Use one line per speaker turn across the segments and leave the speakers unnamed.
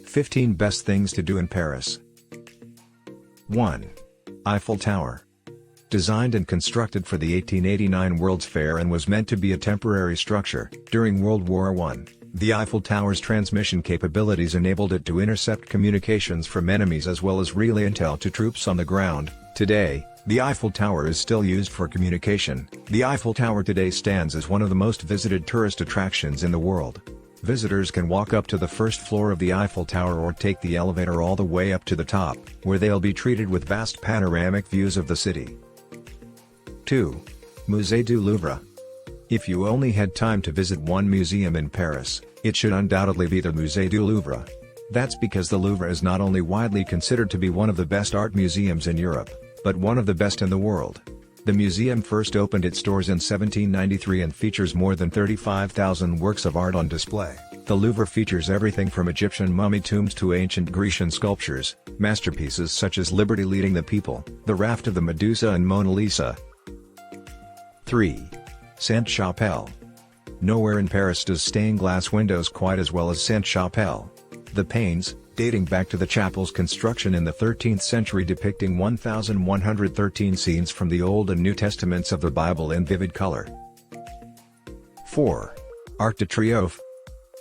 15 Best Things to Do in Paris. 1. Eiffel Tower. Designed and constructed for the 1889 World's Fair and was meant to be a temporary structure, during World War I, the Eiffel Tower's transmission capabilities enabled it to intercept communications from enemies as well as relay intel to troops on the ground. Today, the Eiffel Tower is still used for communication. The Eiffel Tower today stands as one of the most visited tourist attractions in the world. Visitors can walk up to the first floor of the Eiffel Tower or take the elevator all the way up to the top, where they'll be treated with vast panoramic views of the city. 2. Musée du Louvre. If you only had time to visit one museum in Paris, it should undoubtedly be the Musée du Louvre. That's because the Louvre is not only widely considered to be one of the best art museums in Europe, but one of the best in the world. The museum first opened its doors in 1793 and features more than 35,000 works of art on display. The Louvre features everything from Egyptian mummy tombs to ancient Grecian sculptures, masterpieces such as Liberty Leading the People, The Raft of the Medusa and Mona Lisa. 3. Sainte-Chapelle. Nowhere in Paris does stained glass windows quite as well as Sainte-Chapelle. The panes, dating back to the chapel's construction in the 13th century, depicting 1,113 scenes from the Old and New Testaments of the Bible in vivid color. 4. Arc de Triomphe.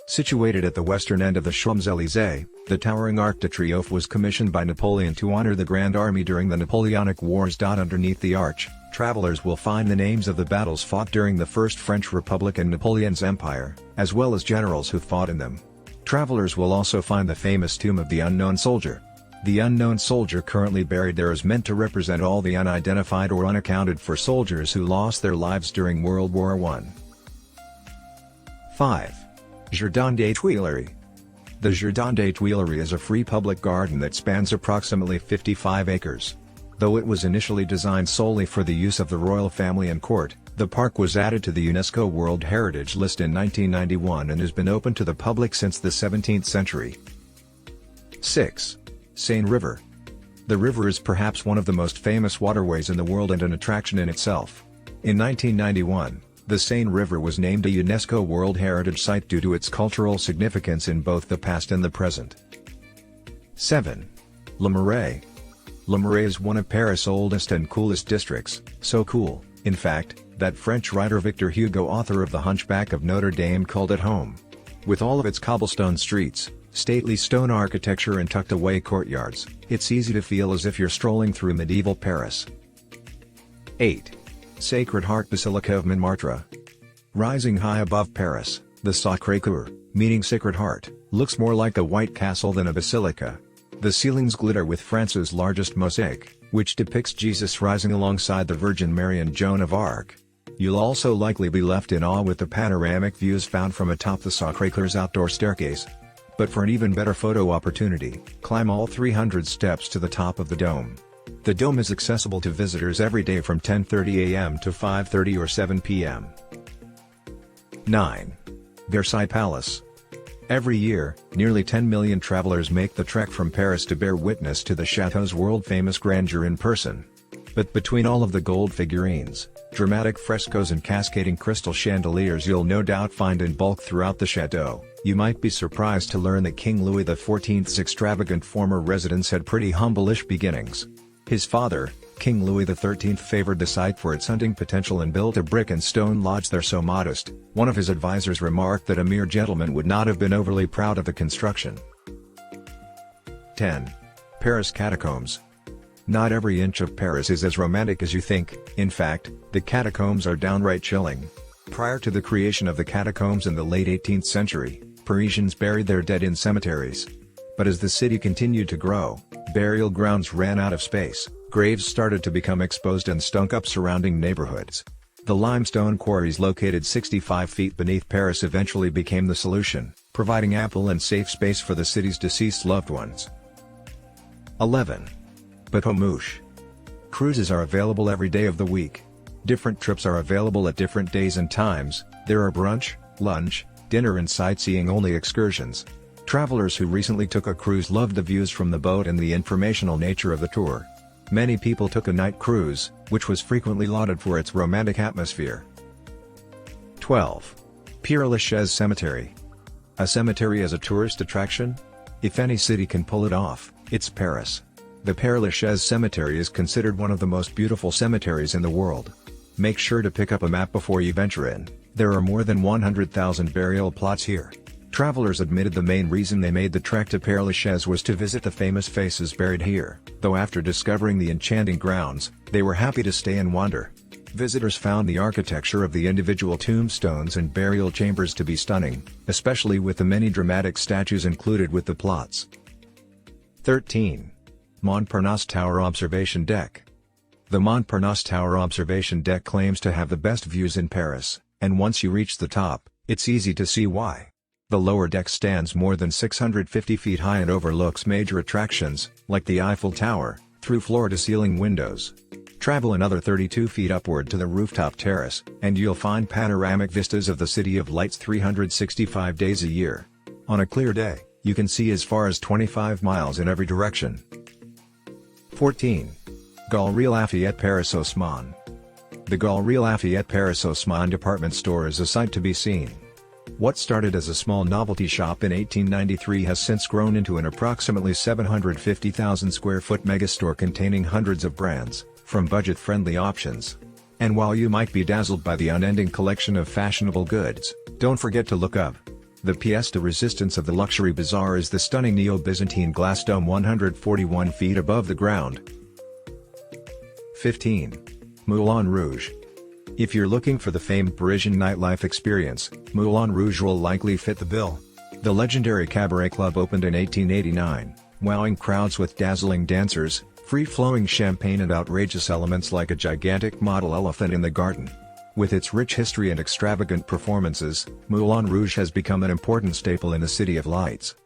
Situated at the western end of the Champs-Élysées, the towering Arc de Triomphe was commissioned by Napoleon to honor the Grand Army during the Napoleonic Wars. Underneath the arch, travelers will find the names of the battles fought during the First French Republic and Napoleon's Empire, as well as generals who fought in them. Travelers will also find the famous tomb of the unknown soldier. The unknown soldier currently buried there is meant to represent all the unidentified or unaccounted for soldiers who lost their lives during World War I. 5. Jardin des Tuileries. The Jardin des Tuileries is a free public garden that spans approximately 55 acres. Though it was initially designed solely for the use of the royal family and court, the park was added to the UNESCO World Heritage List in 1991 and has been open to the public since the 17th century. 6. Seine River. The river is perhaps one of the most famous waterways in the world and an attraction in itself. In 1991, the Seine River was named a UNESCO World Heritage Site due to its cultural significance in both the past and the present. 7. Le Marais. Le Marais is one of Paris' oldest and coolest districts, so cool, in fact, that French writer Victor Hugo, author of The Hunchback of Notre Dame, called it home. With all of its cobblestone streets, stately stone architecture and tucked-away courtyards, it's easy to feel as if you're strolling through medieval Paris. 8. Sacred Heart Basilica of Montmartre. Rising high above Paris, the Sacré-Cœur, meaning Sacred Heart, looks more like a White Castle than a basilica. The ceilings glitter with France's largest mosaic, which depicts Jesus rising alongside the Virgin Mary and Joan of Arc. You'll also likely be left in awe with the panoramic views found from atop the Sacré-Cœur's outdoor staircase. But for an even better photo opportunity, climb all 300 steps to the top of the dome. The dome is accessible to visitors every day from 10:30 a.m. to 5:30 or 7 p.m. 9. Versailles Palace. Every year, nearly 10 million travelers make the trek from Paris to bear witness to the chateau's world-famous grandeur in person. But between all of the gold figurines, dramatic frescoes and cascading crystal chandeliers you'll no doubt find in bulk throughout the chateau, you might be surprised to learn that King Louis XIV's extravagant former residence had pretty humble-ish beginnings. His father, King Louis XIII, favored the site for its hunting potential and built a brick and stone lodge there so modest, one of his advisors remarked that a mere gentleman would not have been overly proud of the construction. 10. Paris Catacombs. Not every inch of Paris is as romantic as you think. In fact, the catacombs are downright chilling. Prior to the creation of the catacombs in the late 18th century, Parisians buried their dead in cemeteries. But as the city continued to grow, burial grounds ran out of space, graves started to become exposed and stunk up surrounding neighborhoods. The limestone quarries located 65 feet beneath Paris eventually became the solution, providing ample and safe space for the city's deceased loved ones. 11. Bateaux Mouches. Cruises are available every day of the week. Different trips are available at different days and times. There are brunch, lunch, dinner and sightseeing-only excursions. Travelers who recently took a cruise loved the views from the boat and the informational nature of the tour. Many people took a night cruise, which was frequently lauded for its romantic atmosphere. 12. Pere-Lachaise Cemetery. A cemetery as a tourist attraction? If any city can pull it off, it's Paris. The Pere-Lachaise Cemetery is considered one of the most beautiful cemeteries in the world. Make sure to pick up a map before you venture in. There are more than 100,000 burial plots here. Travelers admitted the main reason they made the trek to Pere-Lachaise was to visit the famous faces buried here, though after discovering the enchanting grounds, they were happy to stay and wander. Visitors found the architecture of the individual tombstones and burial chambers to be stunning, especially with the many dramatic statues included with the plots. 13. Montparnasse Tower Observation Deck. The Montparnasse Tower Observation Deck claims to have the best views in Paris, and once you reach the top, it's easy to see why. The lower deck stands more than 650 feet high and overlooks major attractions, like the Eiffel Tower, through floor-to-ceiling windows. Travel another 32 feet upward to the rooftop terrace, and you'll find panoramic vistas of the City of Lights 365 days a year. On a clear day, you can see as far as 25 miles in every direction. 14. Galeries Lafayette Paris Haussmann. The Galeries Lafayette Paris Haussmann department store is a sight to be seen. What started as a small novelty shop in 1893 has since grown into an approximately 750,000 square foot megastore containing hundreds of brands, from budget-friendly options. And while you might be dazzled by the unending collection of fashionable goods, don't forget to look up. The pièce de résistance of the luxury bazaar is the stunning Neo-Byzantine glass dome 141 feet above the ground. 15. Moulin Rouge. If you're looking for the famed Parisian nightlife experience, Moulin Rouge will likely fit the bill. The legendary cabaret club opened in 1889, wowing crowds with dazzling dancers, free-flowing champagne and outrageous elements like a gigantic model elephant in the garden. With its rich history and extravagant performances, Moulin Rouge has become an important staple in the City of Lights.